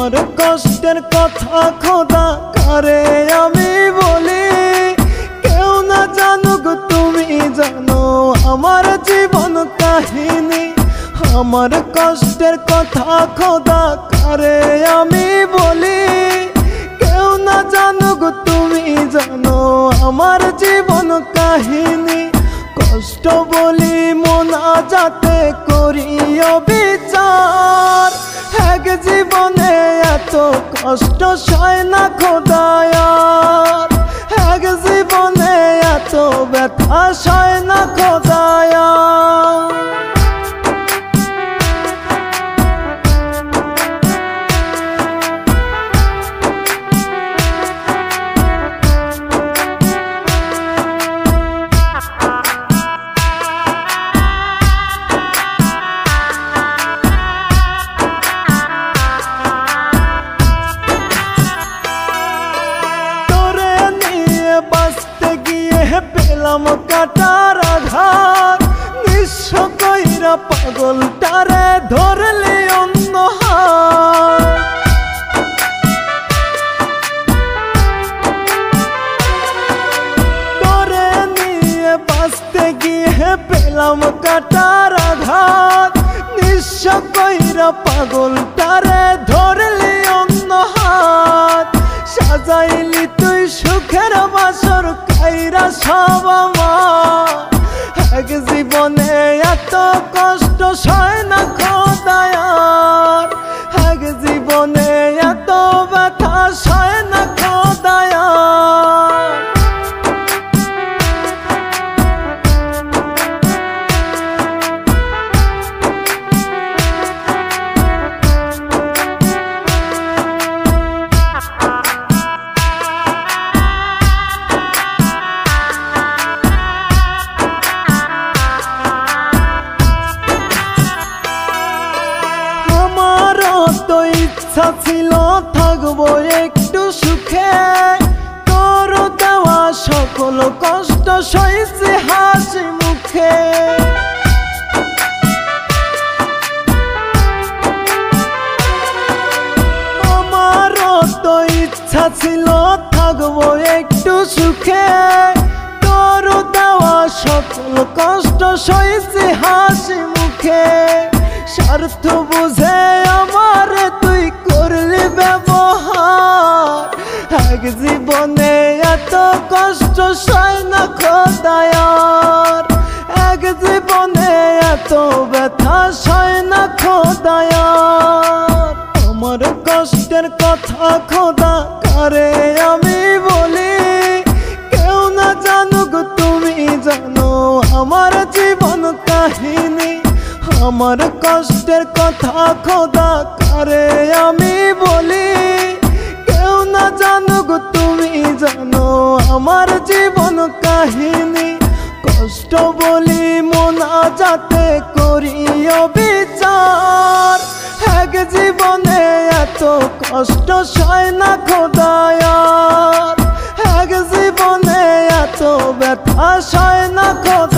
আমার কষ্টের কথা খোদা কারে আমি বলি, কেউ না জানুক তুমি জানো আমার জীবন কাহিনী। আমার কষ্টের কথা খোদা কারে আমি বলি, কেউ না জানুক তুমি জানো আমার জীবন কাহিনী। কষ্ট বলি মোনাজাতে করিও বিচার, এক জীবনে এত কষ্ট সয় না খোদায়ার, এক জীবনে এত ব্যথা সয় না খোদায়ার। পেলাম কাটার আঘাত, নিঃস্ব কইরা পাগলটারে ধরলে অন্য হাত। তোরে নিয়ে বাঁচতে গিয়ে পেলাম কাটার আঘাত, নিঃস্ব কইরা পাগলটারে ধরলে অন্য হাত। সাজাইলি তুই সুখের বাসর কাইরা সব আমার, এক জীবনে এত কষ্ট সয় না খোদায়ার, এক জীবনে এত ব্যথা সয় না খোদায়ার। ইচ্ছা ছিল থাকবো একটু সুখে, তোর দেওয়া সকল কষ্ট সইছে হাসি মুখে। আমারও তো ইচ্ছা ছিল থাকবো একটু সুখে, তোর দেওয়া সকল কষ্ট সইছে হাসি মুখে। স্বার্থ বুঝে আমার তুই করলি ব্যবহার, এক জীবনে এত কষ্ট সয় না খোদায়ার, এক জীবনে এত ব্যথা সয় না খোদায়ার। আমার কষ্টের কথা খোদা কারে আমি বলি, কেউ না জানুক তুমি জানো আমার জীবন কাহিনী। আমার কষ্টের কথা খোদা কারে আমি বলি, কেউ না জানুক তুমি জানো আমার জীবন কাহিনী। কষ্ট বলি মোনাজাতে করিও বিচার, এক জীবনে এত কষ্ট সয় না খোদায়ার, এক জীবনে এত ব্যথা সয় না খোদায়ার।